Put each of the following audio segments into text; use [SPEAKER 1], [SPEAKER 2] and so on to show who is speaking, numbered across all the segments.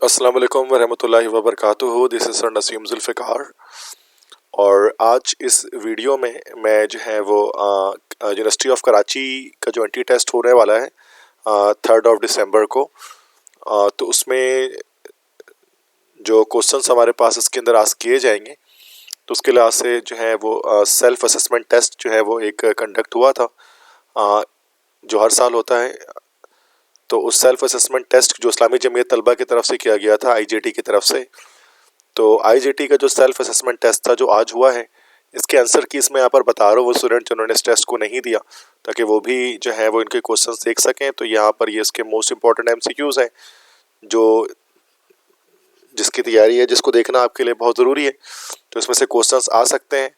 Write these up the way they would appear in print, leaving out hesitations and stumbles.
[SPEAKER 1] अस्सलाम वालेकुम वरहमतुल्लाहि वबरकातुहू। This is sir Naseem Zulfiqar. और आज इस वीडियो में मैं जो है वो यूनिवर्सिटी ऑफ कराची का जो एंट्री टेस्ट होने वाला है 3 दिसंबर को, तो उसमें जो क्वेश्चंस हमारे पास इसके अंदर आस्क किए जाएंगे, तो उसके लिहाज से जो है वो सेल्फ असेसमेंट टेस्ट जो है वो एक कंडक्ट हुआ था, जो हर साल होता है। तो उस सेल्फ असेसमेंट टेस्ट जो इस्लामी जमीयत तलबा की तरफ से किया गया था, आईजेटी की तरफ से, तो आईजेटी का जो सेल्फ असेसमेंट टेस्ट था जो आज हुआ है, इसके आंसर की इसमें यहाँ पर बता रहा हूँ वो स्टूडेंट जिन्होंने इस टेस्ट को नहीं दिया, ताकि वो भी जो है वो इनके क्वेश्चंस देख सकें। तो यहाँ पर ये इसके मोस्ट इंपॉर्टेंट एमसीक्यूज़ हैं जो जिसकी तैयारी है, जिसको देखना आपके लिए बहुत ज़रूरी है। तो इसमें से क्वेश्चंस आ सकते हैं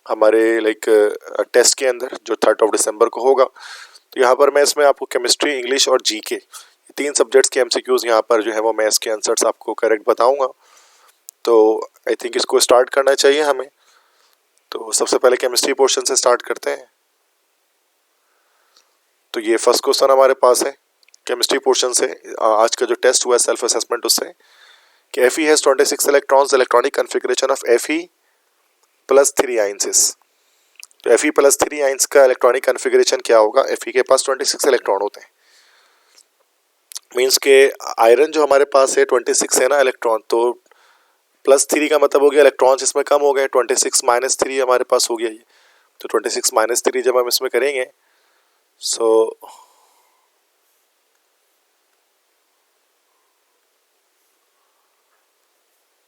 [SPEAKER 1] हमारे टेस्ट के अंदर जो 3 दिसंबर को होगा। तो यहाँ पर मैं इसमें आपको केमिस्ट्री, इंग्लिश और जीके 3 सब्जेक्ट्स के एमसीक्यूज़ यहाँ पर जो है वो मैं इसके आंसर्स आपको करेक्ट बताऊँगा। तो आई थिंक इसको स्टार्ट करना चाहिए हमें। तो सबसे पहले केमिस्ट्री पोर्शन से स्टार्ट करते हैं। तो ये फर्स्ट क्वेश्चन हमारे पास है केमिस्ट्री पोर्शन से। आज का जो टेस्ट हुआ है सेल्फ असेसमेंट, उससे कि Fe has 26 electrons, electronic configuration of Fe plus 3 ions. तो Fe प्लस 3 आइंस का इलेक्ट्रॉनिक कन्फिग्रेशन क्या होगा? Fe के पास 26 इलेक्ट्रॉन होते हैं, मीन्स के आयरन जो हमारे पास है 26 है ना इलेक्ट्रॉन, तो प्लस 3 का मतलब हो गया इलेक्ट्रॉन्स इसमें कम हो गए, 26 माइनस 3 हमारे पास हो गया ये। तो 26 माइनस 3 जब हम इसमें करेंगे, सो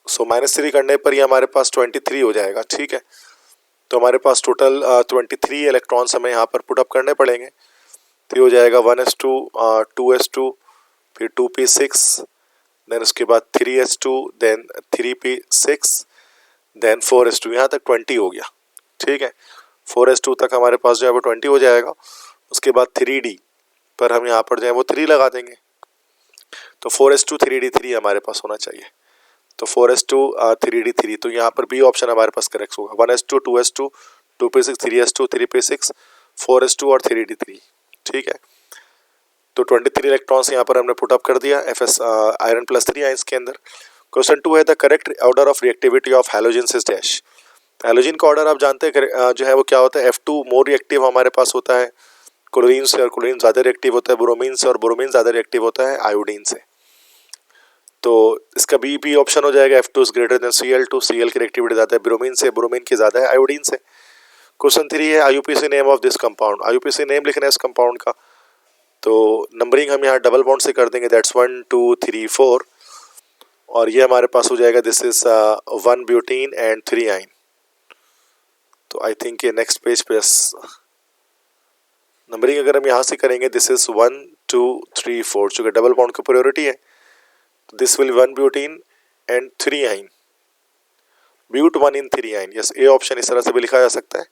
[SPEAKER 1] -3 करने पर ये हमारे पास 23 हो जाएगा, ठीक है। तो हमारे पास टोटल 23 इलेक्ट्रॉन्स हमें यहाँ पर पुटअप करने पड़ेंगे। तो ये हो जाएगा 1s2, 2s2, फिर 2p6, देन उसके बाद 3s2, then 3p6, then 4s2, यहाँ तक 20 हो गया, ठीक है। 4s2 तक हमारे पास जो है वो 20 हो जाएगा। उसके बाद 3d पर हम यहाँ पर जो है वो 3 लगा देंगे, तो 4s2 3d 3 हमारे पास होना चाहिए। तो 4s2 3d 3, तो यहाँ पर बी ऑप्शन हमारे पास करेक्ट होगा। 1s2, 2s2, 2p6, 3s2, 3p6, 4s2 और 3d 3, ठीक है। तो 23 इलेक्ट्रॉन्स यहाँ पर हमने पुटअप कर दिया Fs आयरन प्लस 3 आइंस के अंदर। क्वेश्चन 2 है the correct order of reactivity of halogens is dash. Halogen का ऑर्डर आप जानते हैं जो है वो क्या होता है? F2 मोर रिएक्टिव हमारे पास होता है क्लोरीन से, और क्लोरीन ज़्यादा रिएक्टिव होता है ब्रोमीन से, और ब्रोमीन ज़्यादा रिएक्टिव होता है आयोडीन से। तो इसका बी ऑप्शन हो जाएगा। F2 is greater than Cl2, Cl की रिएक्टिविटी ज़्यादा है ब्रोमीन से, ब्रोमीन की ज़्यादा है आयोडीन से। क्वेश्चन 3 है IUPAC name of this compound. IUPAC name लिखना है इस कंपाउंड का, तो नंबरिंग हम यहाँ डबल बॉन्ड से कर देंगे, दैट्स 1 2 3 4, और ये हमारे पास हो जाएगा दिस इज 1 ब्यूटीन एंड 3 आइन। तो आई थिंक ये नेक्स्ट पेज पे नंबरिंग अगर हम यहाँ से करेंगे, दिस इज 1 2 3 4, चूँकि डबल बॉन्ड की प्रायोरिटी है, दिस विल 1 ब्यूटीन एंड 3 आइन, ब्यूट 1 इन 3 आइन। यस, ए ऑप्शन इस तरह से भी लिखा जा सकता है।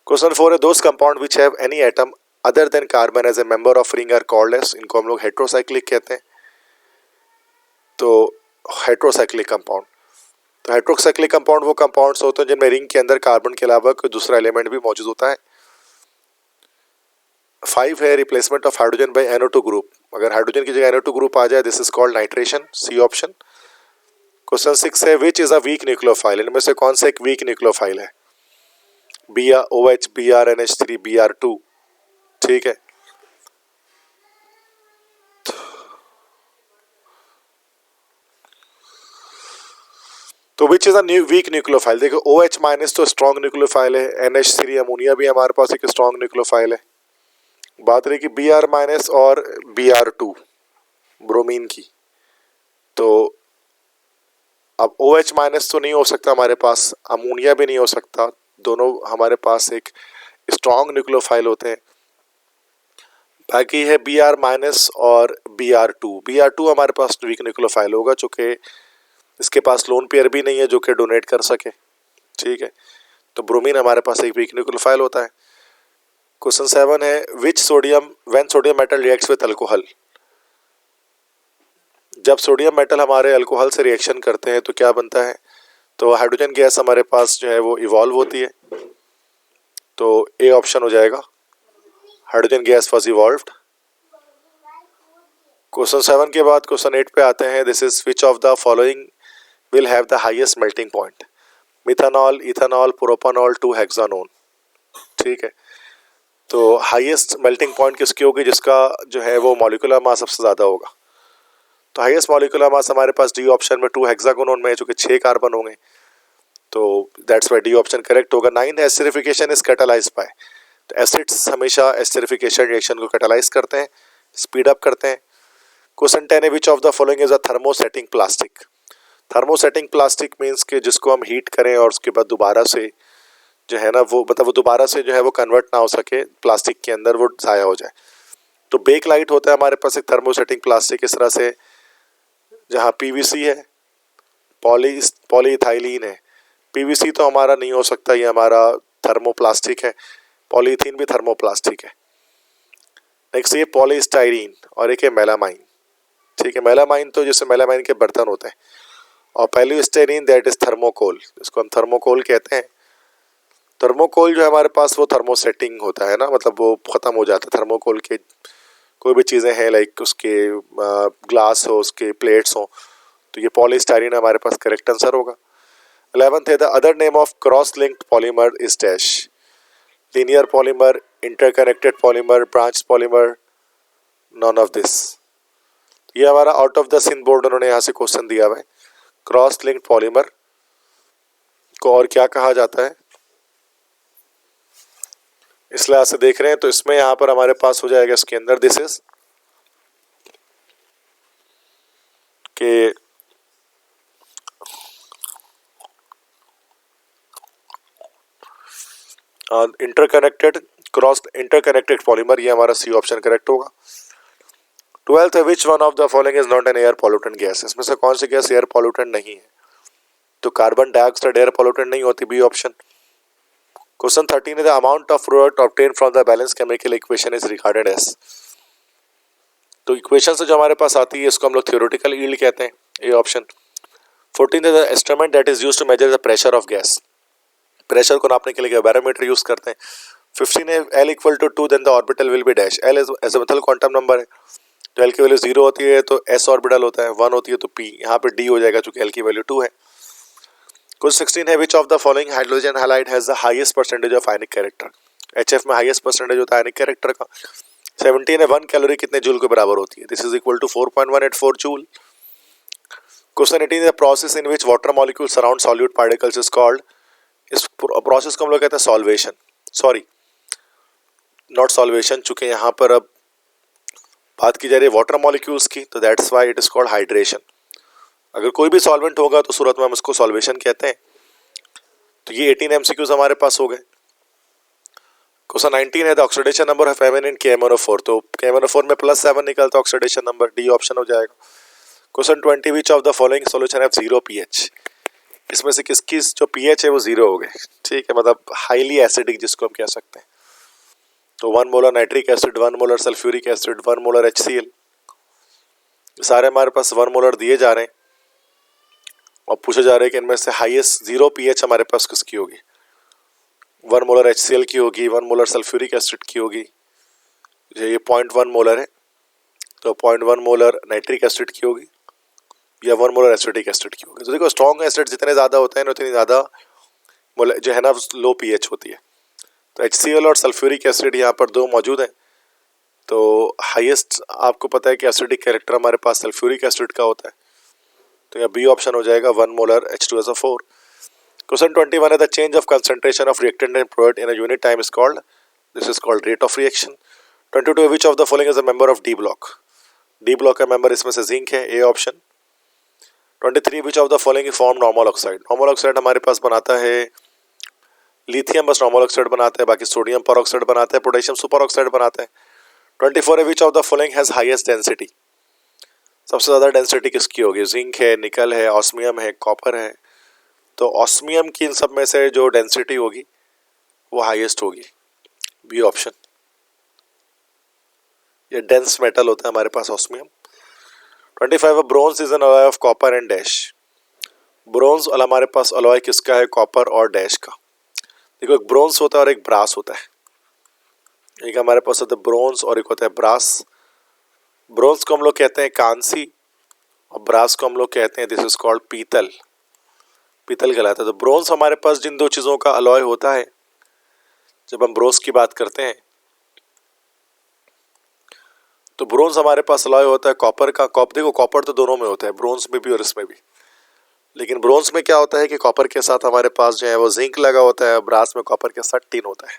[SPEAKER 1] क्वेश्चन 4 है दोस्त compound which have any atom other than carbon as a member of ring are called as. इनको हम लोग हेट्रोसाइक्लिक कहते हैं। तो हेट्रोसाइक्लिक कंपाउंड, तो हेट्रोसाइक्लिक कंपाउंड वो कंपाउंड्स होते हैं जिनमें रिंग के अंदर कार्बन के अलावा कोई दूसरा एलिमेंट भी मौजूद होता है। 5 है replacement of hydrogen by NO2 group. अगर हाइड्रोजन की जगह NO2 ग्रुप आ जाए, this is called nitration, C option. Question 6 है which is a weak nucleophile. इनमें से कौन सा एक वीक न्यूक्लियोफाइल है? OH, BrNH3, Br2, ठीक है। तो विच इज अ वीक न्यूक्लियोफाइल। देखो OH माइनस तो स्ट्रॉन्ग न्यूक्लियोफाइल है, NH3 अमोनिया भी हमारे पास एक स्ट्रॉन्ग न्यूक्लियोफाइल है। बात रही कि Br माइनस और Br2 ब्रोमीन की, तो अब OH माइनस तो नहीं हो सकता हमारे पास, अमोनिया भी नहीं हो सकता, दोनों हमारे पास एक स्ट्रॉन्ग न्यूक्लियोफाइल होते हैं। बाकी है Br माइनस और Br2। Br2 हमारे पास वीक न्यूक्लियोफाइल होगा, चूँकि इसके पास लोन पेयर भी नहीं है जो कि डोनेट कर सके, ठीक है। तो ब्रोमीन हमारे पास एक वीक न्यूक्लियोफाइल होता है। क्वेश्चन 7 है which sodium when sodium metal reacts with alcohol. जब सोडियम मेटल हमारे अल्कोहल से रिएक्शन करते हैं तो क्या बनता है? तो हाइड्रोजन गैस हमारे पास जो है वो इवॉल्व होती है। तो ए ऑप्शन हो जाएगा, hydrogen gas was evolved. Question 7 के बाद क्वेश्चन 8 पे आते हैं। This is which of the following will have the highest melting point? Methanol, ethanol, propanol, 2 hexanone. ठीक है, तो हाईएस्ट मेल्टिंग पॉइंट किसकी होगी? जिसका जो है वो मॉलिक्यूलर मास सबसे ज़्यादा होगा। तो हाईएस्ट मॉलिक्यूलर मास हमारे पास डी ऑप्शन में 2 हेक्सागोनोन में है, जो कि 6 कार्बन होंगे। तो that's why D option correct होगा। 9 एस्टरिफिकेशन इज कैटालाइज्ड बाय। तो एसिड्स हमेशा एस्टरिफिकेशन रिएक्शन को कैटालाइज करते हैं, स्पीड अप करते हैं। क्वेश्चन 10 है, विच of the following is a thermosetting plastic? Thermosetting plastic means कि जिसको हम हीट करें और उसके बाद दोबारा से जो है ना वो मतलब वो दोबारा से जो है वो कन्वर्ट ना हो सके प्लास्टिक के अंदर, वो ज़ाया हो जाए। तो बेक लाइट होता है हमारे पास एक थर्मोसेटिंग प्लास्टिक इस तरह से, जहाँ पीवीसी है, पॉलीइथाइलीन है। पीवीसी तो हमारा नहीं हो सकता, ये हमारा थर्मोप्लास्टिक है। पॉलीथीन भी थर्मोप्लास्टिक है। नेक्स्ट ये पॉलीस्टाइरीन और एक है मेलामाइन। ठीक है, मेलामाइन तो जैसे मेलामाइन के बर्तन होते हैं। और पॉलीस्टाइरीन दैट इज थर्मोकोल, इसको हम थर्मोकोल कहते हैं। थर्मोकोल जो है हमारे पास वो थर्मोसेटिंग होता है ना, मतलब वो ख़त्म हो जाता है। थर्मोकोल के कोई भी चीज़ें हैं लाइक उसके ग्लास हो, उसके प्लेट्स हो, तो ये पॉलीस्टाइरीन हमारे पास करेक्ट आंसर होगा। 11th है, the other name of cross linked polymer is dash? Linear polymer, interconnected polymer, branch polymer, none of this. ये हमारा out of the Sindh board उन्होंने यहाँ से क्वेश्चन दिया हुआ है। क्रॉस लिंक्ड पॉलीमर को और क्या कहा जाता है, इस लिहाज से देख रहे हैं तो इसमें यहाँ पर हमारे पास हो जाएगा इसके अंदर दिस इज के इंटरकनेक्टेड पॉलीमर, ये हमारा सी ऑप्शन करेक्ट होगा। 12th है, which one of the following is not an air pollutant gas? इसमें से कौन सी गैस एयर पॉल्यूटेंट नहीं है? तो कार्बन डाइऑक्साइड एयर पॉल्यूटेंट नहीं होती, बी ऑप्शन। क्वेश्चन 13 है, the amount of product obtain from the balance chemical equation is regarded as? तो इक्वेशन से जो हमारे पास आती है इसको हम लोग थ्योरेटिकल यील्ड कहते हैं, ए ऑप्शन। 14 है, the instrument that is used to measure the pressure of gas? Pressure को नापने के लिए बैरोमीटर यूज करते हैं। 15 है, L equal to 2 then the orbital will be dash? L as azimuthal quantum number है, तो L की वैल्यू 0 होती है तो S ऑर्बिटल होता है, 1 होती है तो P, यहाँ पे D हो जाएगा चूंकि L की वैल्यू 2 है। कुछ 16 है, विच of the following hydrogen halide has the highest percentage of ionic character? HF में हाईएस्ट परसेंटेज होता है आयनिक कैरेक्टर का। 17 है, 1 कैलोरी कितने जूल के बराबर होती है? This is equal to 4.184 joule. Question 18 है, process in which water molecule surround solute particles is called? इस प्रोसेस को हम लोग कहते हैं सॉल्वेशन, सॉरी नॉट सॉल्वेशन, चूंकि यहाँ पर अब बात की जा रही है वाटर मॉलिक्यूल्स की, तो that's why it is called hydration. अगर कोई भी सॉल्वेंट होगा तो सूरत में हम इसको सॉल्वेशन कहते हैं। तो ये 18 एमसीक्यूज हमारे पास हो गए। क्वेश्चन 19 है, the oxidation number of Mn in KMnO4? तो KMnO4 में +7 निकलता है ऑक्सीडेशन नंबर, डी ऑप्शन हो जाएगा। Question 20, which of the following solution have 0 pH? इसमें से किसकी जो pH है वो 0 हो गए। ठीक है, मतलब हाईली एसिडिक जिसको हम कह सकते हैं। तो 1 molar nitric acid, 1 molar sulphuric acid, 1 molar HCl, सारे हमारे पास 1 मोलर दिए जा रहे हैं और पूछा जा रहा है कि इनमें से हाईएस्ट 0 pH हमारे पास किसकी होगी? 1 मोलर HCl की होगी, 1 मोलर सल्फ्यूरिक एसिड की होगी, ये 0.1 मोलर है तो 0.1 मोलर नाइट्रिक एसिड की होगी, या 1 मोलर एसिटिक एसिड की होगी। तो देखो स्ट्रॉन्ग एसिड जितने ज़्यादा होते हैं ना उतनी ज़्यादा जो है ना लो pH होती है। तो HCl और सल्फ्यूरिक एसिड यहाँ पर 2 मौजूद हैं। तो हाईएस्ट आपको पता है कि एसिडिक कैरेक्टर हमारे पास सल्फ्यूरिक एसिड का होता है, तो यहाँ बी ऑप्शन हो जाएगा 1 मोलर H2SO4। क्वेश्चन 21 है, the change of concentration of reactant and product in a unit time is called? This is called rate of reaction. 22, which of the following is a member of D block? D block का member इसमें से zinc है, A option. 23, which of the following form normal oxide? Normal oxide हमारे पास बनाता है lithium, बस normal oxide बनाता है, बाकी सोडियम पर ऑक्साइड बनाता है, पोटेशियम सुपर ऑक्साइड बनाता है। 24 है, विच of the following has highest density? सबसे ज़्यादा डेंसिटी किसकी होगी? जिंक है, निकल है, ऑस्मियम है, कॉपर है। तो ऑस्मियम की इन सब में से जो डेंसिटी होगी वो हाईएस्ट होगी, बी ऑप्शन। ये डेंस मेटल होता है हमारे पास osmium. 25, bronze is an alloy of copper and dash? Bronze और हमारे पास अलॉय किसका है? कॉपर और डैश का। देखो एक ब्रोंज होता है और एक ब्रास होता है। एक हमारे पास होता है ब्रोंज और एक होता है ब्रास। ब्रोंज को हम लोग कहते हैं कांसी और ब्रास को हम लोग कहते हैं दिस इज कॉल्ड पीतल, पीतल कहलाता है। तो ब्रोंज हमारे पास जिन दो चीज़ों का अलॉय होता है जब हम ब्रोंज की बात करते हैं, तो ब्रोंज हमारे पास अलॉय होता है कॉपर का। देखो कॉपर तो दोनों में होता है, ब्रोंज में भी और इसमें भी, लेकिन ब्रोंज में क्या होता है कि कॉपर के साथ हमारे पास जो है वो जिंक लगा होता है, ब्रास में कॉपर के साथ टिन होता है।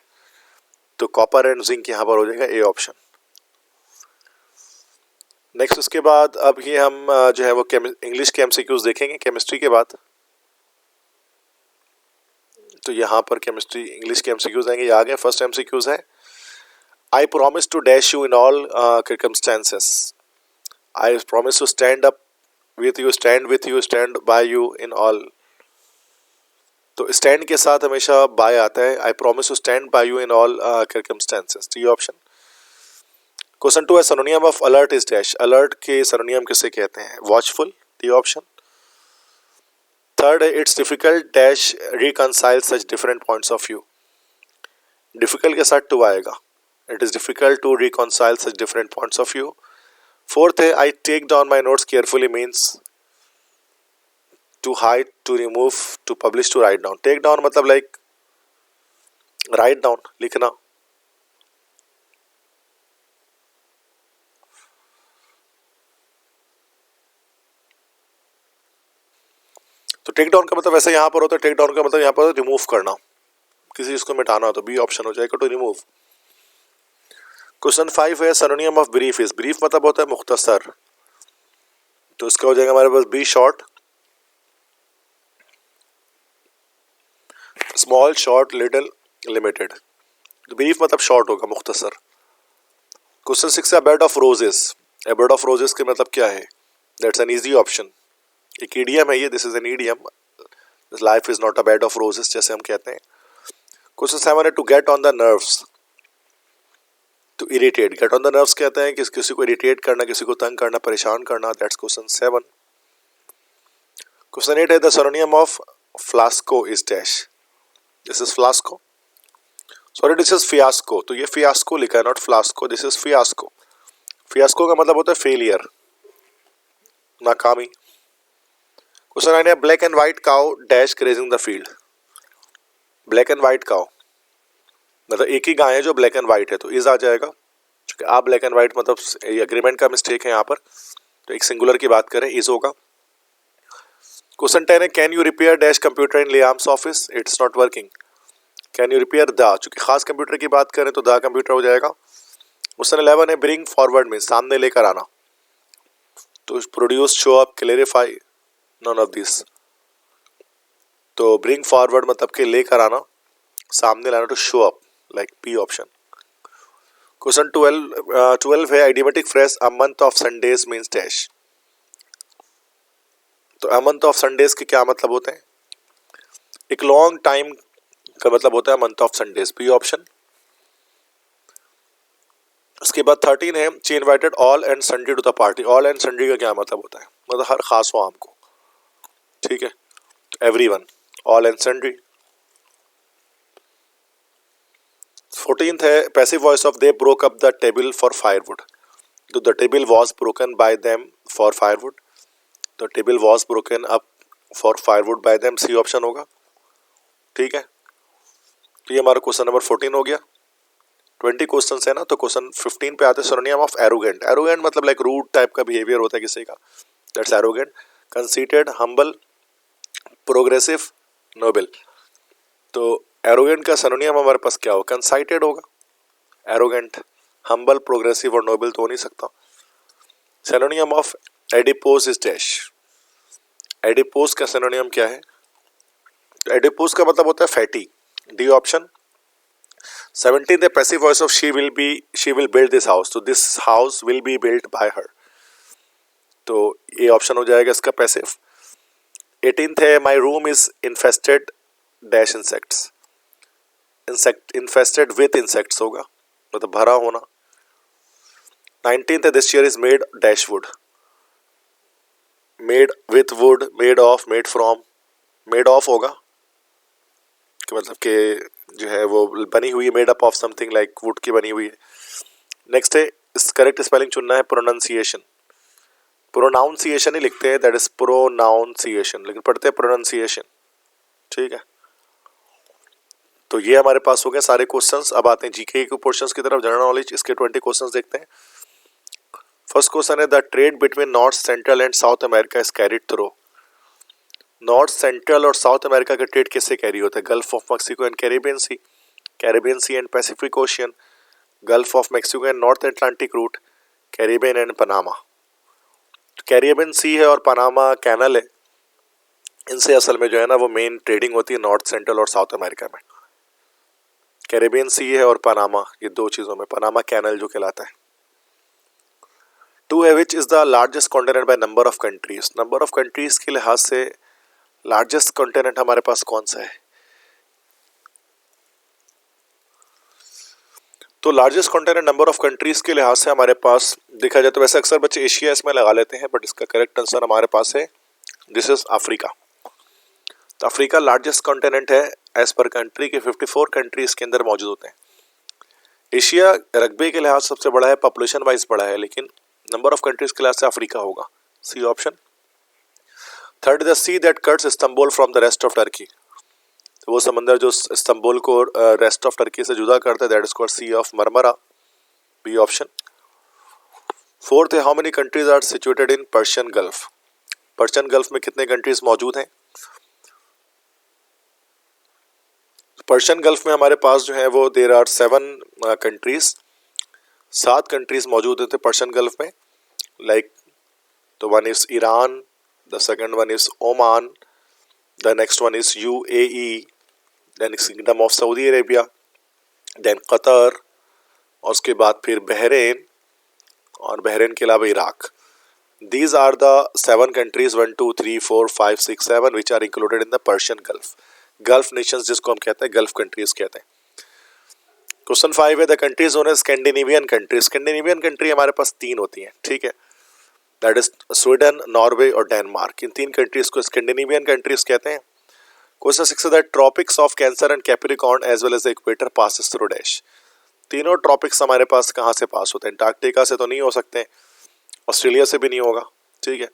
[SPEAKER 1] तो कॉपर एंड जिंक यहाँ पर हो जाएगा ए ऑप्शन। नेक्स्ट उसके बाद अब ये हम जो है वो इंग्लिश के एमसीक्यूज देखेंगे केमिस्ट्री के बाद। तो यहाँ पर केमिस्ट्री इंग्लिश के एमसीक्यूज आएंगे, ये आ गए। फर्स्ट एमसीक्यूज है, I promise to dash you in all circumstances. I promise to stand up with you, stand with you, stand by you in all. तो स्टैंड के साथ हमेशा बाय आता है। I promise to stand by you in all circumstances, तो ये option. Question 2 है, synonym of alert is dash. Alert के सिनोनियम किसे कहते हैं? वॉचफुल, ये ऑप्शन। थर्ड है, it's difficult dash reconcile such different points of view. Difficult के साथ टू आएगा, it is difficult to reconcile such different points of view. Fourth है, I take down my notes carefully means to hide, to remove, to publish, to write down. Take down मतलब like write down, लिखना। तो take down का मतलब वैसे यहाँ पर होता है, टेक डाउन का मतलब यहाँ पर रिमूव करना, किसी चीज को मिटाना हो, तो बी ऑप्शन हो जाएगा, टू रिमूव। क्वेश्चन 5 है, synonym of brief is. Brief मतलब होता है मुख्तसर, तो इसका हो जाएगा हमारे पास B short, small, short, little, limited. तो ब्रीफ मतलब शॉर्ट होगा, मुख्तसर। क्वेश्चन 6 है, bed of roses. A bed of roses के मतलब क्या है? दैट्स एन इजी ऑप्शन, एक ईडियम है ये, this is an idiom, life is not a bed of roses जैसे हम कहते हैं। क्वेश्चन 7 है, to get on the nerves, to irritate. Get on the nerves कहते हैं कि किसी को इरिटेट करना, किसी को तंग करना, परेशान करना, दैट्स क्वेश्चन 7। क्वेश्चन 8 है, the synonym of flasco is dash. This is flasco, sorry this is fiasco. तो ये फियास्को लिखा है, not flasco, this is fiasco. Fiasco का मतलब होता है फेलियर, नाकामी। क्वेश्चन 9 है, black and white cow dash grazing the field. Black and white cow मतलब एक ही गाय है जो ब्लैक एंड व्हाइट है, तो इज आ जाएगा, क्योंकि आप ब्लैक एंड व्हाइट मतलब एग्रीमेंट का मिस्टेक है यहाँ पर, तो एक सिंगुलर की बात करें, इज होगा। क्वेश्चन 10 है, can you repair dash computer in Liam's office, it's not working. Can you repair the, चूंकि खास कंप्यूटर की बात करें तो द कंप्यूटर हो जाएगा। क्वेश्चन 11 है, ब्रिंग फॉरवर्ड में सामने लेकर आना, तो produce, show up, clarify, none of this. तो ब्रिंग फॉरवर्ड मतलब कि लेकर आना, सामने लाना, to show up, like B option. Question 12 है, idiomatic phrase a month of Sundays means dash. तो अ मंथ ऑफ संडेज के क्या मतलब होते हैं? एक लॉन्ग टाइम का मतलब होता है month of Sundays, B option. उसके बाद 13 है, she invited all and sundry to the party. All and sundry का क्या मतलब होता है? मतलब हर खास वाम को, ठीक है, everyone, all and Sunday. 14th है, passive voice of they broke up the table for firewood. तो the table was broken by them for firewood, the table was broken up for firewood by them, C option होगा, ठीक है। तो ये हमारा question number 14 हो गया। 20 question है ना, तो क्वेश्चन 15 पे आते हैं, सिनोनियम ऑफ एरोगेंट। एरोगेंट मतलब लाइक रूड टाइप का बिहेवियर होता है किसी का, that's arrogant. Conceited, humble, progressive, noble. तो एरोगेंट का सिनोनियम हमारे पास क्या होगा? कंसाइटेड होगा। एरोगेंट, हम्बल, प्रोग्रेसिव और नोबल तो हो नहीं सकता। Synonym of adipose is dash. Adipose का सिनोनियम क्या है? एडिपोज का मतलब होता है fatty, D option. 17th, the passive voice of she will build this house, तो this house will be built by her, तो ये ऑप्शन हो जाएगा इसका पैसिव। 18th है, my room is infested dash insects। infested with insects होगा, मतलब भरा होना। 19th है, this chair is made dash wood। made with wood, made of, made from, made of होगा, कि मतलब कि जो है वो बनी हुई है, made up of something, like would की बनी हुई है। नेक्स्ट है, इस करेक्ट स्पेलिंग चुनना है प्रोनाउंसिएशन, प्रोनाउंसिएशन ही लिखते हैं, दैट इज प्रोनाउंसिएशन, लेकिन पढ़ते हैं प्रोनाउंसिएशन, ठीक है। तो ये हमारे पास हो गए सारे क्वेश्चंस। अब आते हैं जीके के क्वेश्चंस की तरफ, जनरल नॉलेज, इसके 20 क्वेश्चंस देखते हैं। फर्स्ट क्वेश्चन है the trade between north central and south America is carried through. North central और साउथ अमेरिका का ट्रेड किससे कैरी होता है? Gulf of Mexico and Caribbean sea, Caribbean sea and Pacific ocean, gulf of Mexico and north Atlantic route, Caribbean and Panama. Caribbean sea है और Panama canal है, इनसे असल में जो है ना वो मेन ट्रेडिंग होती है नॉर्थ सेंट्रल और साउथ अमेरिका में। कैरिबियन सी है और पनामा, ये दो चीज़ों में, पनामा कैनल जो कहलाता है। टू है which is the largest continent by number of countries. Number of countries के लिहाज से लार्जेस्ट कॉन्टिनेंट हमारे पास कौन सा है? तो largest continent number of countries के लिहाज से हमारे पास देखा जाए तो वैसे अक्सर बच्चे एशिया इसमें लगा लेते हैं, बट इसका करेक्ट आंसर हमारे पास है, दिस इज अफ्रीका। तो अफ्रीका लार्जेस्ट कॉन्टिनेंट है एज पर कंट्री के 54 कंट्रीज के अंदर मौजूद होते हैं। एशिया रकबे के लिहाज सबसे बड़ा है, पॉपुलेशन वाइज बड़ा है, लेकिन नंबर ऑफ कंट्रीज के लिहाज से अफ्रीका होगा, C option. Third the sea that cuts Istanbul from the rest of Turkey. तो वो समंदर जो इस्तांबुल को रेस्ट ऑफ टर्की से जुदा करता है, that is called sea of Marmara, B option. Fourth है how many countries are situated in Persian gulf. Persian gulf में कितने कंट्रीज मौजूद हैं? पर्शियन गल्फ में हमारे पास जो है वो देर आर 7 कंट्रीज, 7 कंट्रीज मौजूद होते हैं पर्शियन गल्फ में, लाइक तो one is Iran, the second one is Oman, the next one is UAE, then kingdom of Saudi Arabia, then Qatar, और उसके बाद फिर बहरीन, और बहरीन के अलावा Iraq. These are the 7 countries 1 2 3 4 5 6 7 which are included in the Persian Gulf. Gulf nations जिसको हम कहते हैं, गल्फ कंट्रीज कहते हैं। क्वेश्चन 5 है the countries known as Scandinavian countries. Scandinavian country हमारे पास 3 होती हैं, ठीक है, दैट इज स्वीडन, नॉर्वे और डेनमार्क। इन 3 कंट्रीज को स्कैंडिनेवियन कंट्रीज कहते हैं। क्वेश्चन 6 है the tropics of cancer and Capricorn as well as the equator passes through dash. तीनों ट्रॉपिक्स हमारे पास कहाँ से पास होते हैं? अंटार्कटिका से तो नहीं हो सकते, ऑस्ट्रेलिया से भी नहीं होगा, ठीक है,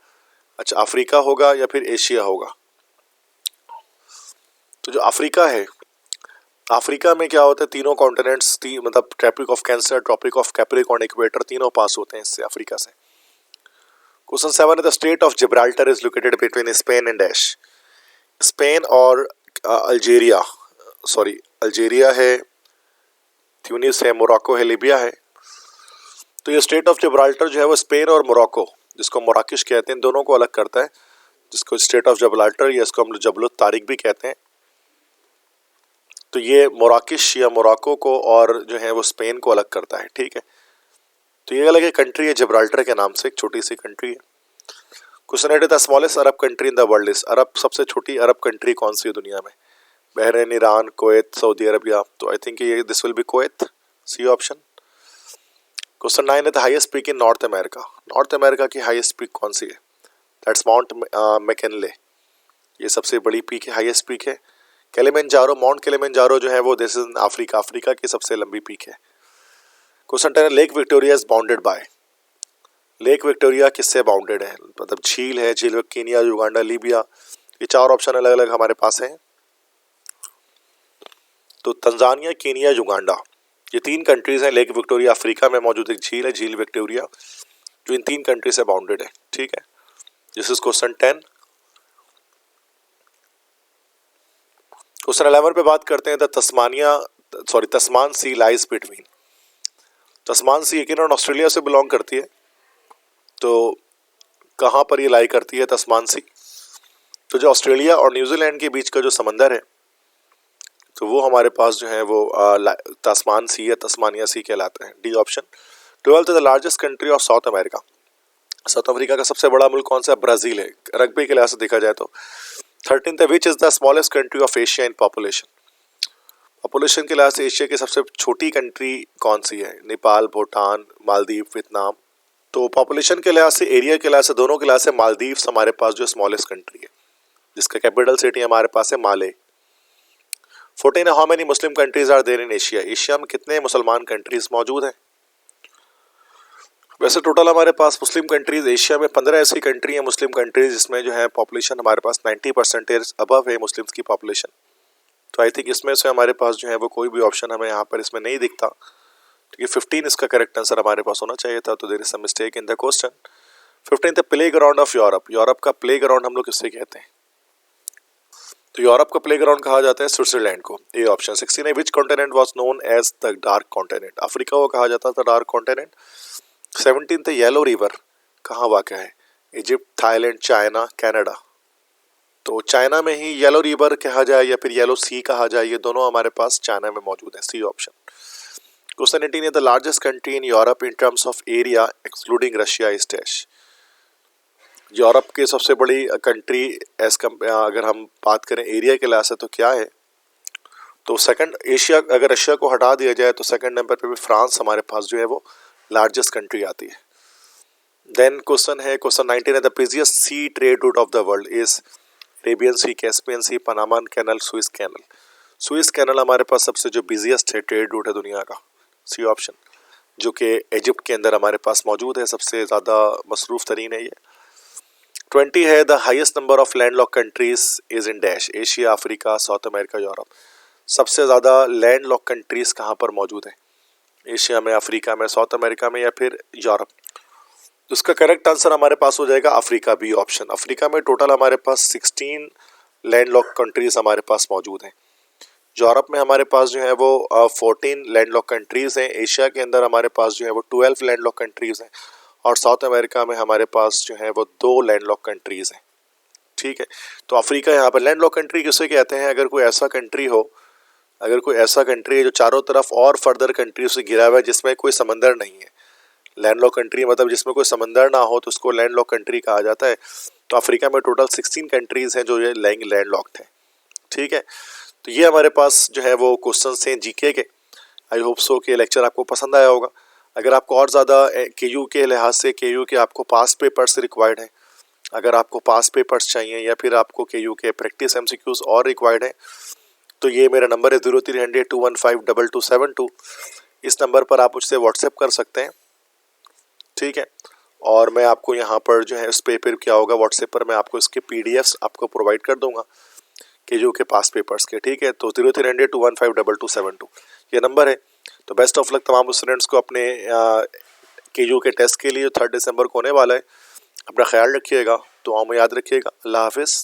[SPEAKER 1] अच्छा अफ्रीका होगा या फिर एशिया होगा। तो जो अफ्रीका है, अफ्रीका में क्या होता है, तीनों कॉन्टिनेंट्स मतलब tropic of cancer, tropic of Capricorn, equator तीनों पास होते हैं इससे, अफ्रीका से। क्वेश्चन 7 है the state of Gibraltar is located between Spain and dash. Spain और अल्जीरिया, सॉरी अल्जीरिया है, ट्यूनिस है, मोरक्को है, लिबिया है। तो ये स्टेट ऑफ जिब्राल्टर जो है वो स्पेन और मोरक्को, जिसको मोराकिश कहते हैं, दोनों को अलग करता है, जिसको स्टेट ऑफ जिब्राल्टर या इसको हम जबलुत तारिक भी कहते हैं। तो ये मोराकिश या मोरक्को को और जो है वो स्पेन को अलग करता है, ठीक है। तो ये अलग एक कंट्री है जिब्राल्टर के नाम से, एक छोटी सी कंट्री है। Question 8 the smallest Arab country in the world is. Arab सबसे छोटी अरब कंट्री कौन सी है दुनिया में? Bahrain, Iran, Kuwait, Saudi Arabia. तो आई थिंक ये this will be Kuwait, C option. Question 9 है the highest peak in north America. North America की हाईएस्ट पीक कौन सी है? दैट्स माउंट मैकिनले, ये सबसे बड़ी पीक है, हाईएस्ट पीक है। किलिमंजारो, माउंट किलिमंजारो जो है वो दिस इज अफ्रीका, अफ्रीका की सबसे लंबी पीक है। Question 10 lake Victoria is bounded by. Lake Victoria किससे बाउंडेड है? मतलब झील है, झील कीनिया, युगांडा, लीबिया। ये 4 ऑप्शन अलग अलग हमारे पास हैं। तो तंजानिया, कीनिया, युगांडा, ये 3 कंट्रीज हैं। लेक विक्टोरिया अफ्रीका में मौजूद एक झील है, झील विक्टोरिया, जो इन 3 कंट्री से बाउंडेड है, ठीक है। This is question 10। क्वेश्चन 11 पे बात करते हैं the Tasman sea lies between. Tasman sea यकीनन ऑस्ट्रेलिया से बिलोंग करती है, तो कहाँ पर ये लाई करती है तस्मान सी? तो जो ऑस्ट्रेलिया और न्यूजीलैंड के बीच का जो समंदर है, तो वो हमारे पास जो है वो तस्मान सी या तस्मानिया सी कहलाता है, D option. 12th the largest country of south America. South Africa का सबसे बड़ा मुल्क कौन सा है? ब्राजील है, रग्बी के लिहाज से देखा जाए तो। 13th which is the smallest country of Asia in population. Population के लिहाज से एशिया की सबसे छोटी कंट्री कौन सी है? नेपाल, भूटान, मालदीव, वियतनाम। तो पॉपुलेशन के लिहाज से, एरिया के लिहाज से, दोनों के लिहाज से मालदीव्स हमारे पास जो स्मॉलेस्ट कंट्री है, जिसका कैपिटल सिटी हमारे पास है Male. 14 how many Muslim countries are there in Asia. Asia में कितने मुसलमान कंट्रीज मौजूद हैं? वैसे टोटल हमारे पास मुस्लिम कंट्रीज एशिया में 15 ऐसी कंट्री है मुस्लिम कंट्रीज जिसमें जो है पॉपुलेशन हमारे पास 90% अबव है मुस्लिम्स की पॉपुलेशन। तो आई थिंक इसमें से हमारे पास जो है वो कोई भी ऑप्शन हमें यहाँ पर इसमें नहीं दिखता, तो ये 15 इसका करेक्ट आंसर हमारे पास होना चाहिए था। तो there is some mistake in the question. 15 the playground of Europe. Europe का प्ले ग्राउंड हम लोग किससे कहते हैं? तो यूरोप का प्ले ग्राउंड कहा जाता है स्विट्जरलैंड को। ए ऑप्शन। 16 है which continent was known as the dark continent. Africa को कहा जाता था dark continent. 17 the yellow river कहाँ वाक़ है? Egypt, Thailand, China, Canada. तो चाइना में ही येलो रिवर कहा जाए या फिर येलो सी कहा जाए, ये दोनों हमारे पास चाइना में मौजूद है। सी ऑप्शन। क्वेश्चन 18 है the largest country in Europe in terms of area excluding Russia is dash. Europe की सबसे बड़ी कंट्री अगर हम बात करें एरिया के लिहाज से तो क्या है? तो सेकंड एशिया, अगर रशिया को हटा दिया जाए तो सेकंड नंबर पे भी फ्रांस हमारे पास जो है वो लार्जेस्ट कंट्री आती है। देन क्वेश्चन है क्वेश्चन 19 है the busiest sea trade route of the world is Arabian sea, Caspian sea, Panama canal, Suez canal. Suez canal हमारे पास सबसे जो बिजिएस्ट है ट्रेड रूट है दुनिया का। C option. जो कि इजिप्ट के अंदर हमारे पास मौजूद है, सबसे ज़्यादा मसरूफ़ तरीन है ये। 20 है the highest number of landlocked countries is in dash. Asia, Africa, South America, Europe. सबसे ज़्यादा लैंडलॉक कंट्रीज कहाँ पर मौजूद है? एशिया में, अफ्रीका में, साउथ अमेरिका में या फिर यूरोप। तो इसका करेक्ट आंसर हमारे पास हो जाएगा अफ्रीका, बी ऑप्शन। अफ्रीका में टोटल हमारे पास 16 लैंडलॉक कंट्रीज हमारे पास मौजूद हैं। यूरोप में हमारे पास जो है वो 14 लैंडलॉक कंट्रीज़ हैं। एशिया के अंदर हमारे पास जो है वो 12 लैंडलॉक कंट्रीज़ हैं और साउथ अमेरिका में हमारे पास जो है वो 2 लैंडलॉक कंट्रीज़ हैं। ठीक है, तो अफ्रीका यहाँ पर लैंडलॉक कंट्री किसे कहते हैं? अगर कोई ऐसा कंट्री हो, अगर कोई ऐसा कंट्री है जो चारों तरफ और फर्दर कंट्री से घिरा हुआ है जिसमें कोई समंदर नहीं है। लैंडलॉक कंट्री मतलब जिसमें कोई समंदर ना हो तो उसको लैंडलॉक कंट्री कहा जाता है। तो अफ्रीका में टोटल 16 कंट्रीज़ हैं जो ये लैंडलॉक्ड हैं। ठीक है, तो ये हमारे पास जो है वो क्वेश्चंस हैं जीके के। आई होप सो कि लेक्चर आपको पसंद आया होगा। अगर आपको और ज़्यादा केयू के लिहाज से केयू के आपको पास्ट पेपर्स रिक्वायर्ड हैं, अगर आपको पास्ट पेपर्स चाहिए या फिर आपको केयू के प्रैक्टिस एमसीक्यूज़ और रिक्वायर्ड हैं, तो ये मेरा नंबर है 0300 215 2272। इस नंबर पर आप मुझसे व्हाट्सएप कर सकते हैं। ठीक है, और मैं आपको यहाँ पर जो है इस पेपर क्या होगा व्हाट्सएप पर मैं आपको इसके PDFs आपको प्रोवाइड कर दूंगा केयू के पास पेपर्स के। ठीक है, तो 0300 215 2272 ये नंबर है। तो बेस्ट ऑफ लक तमाम स्टूडेंट्स को अपने केयू के टेस्ट के लिए 3 दिसंबर को होने वाला है। अपना ख्याल रखिएगा, दुआओं में याद रखिएगा। अल्लाह हाफिज़।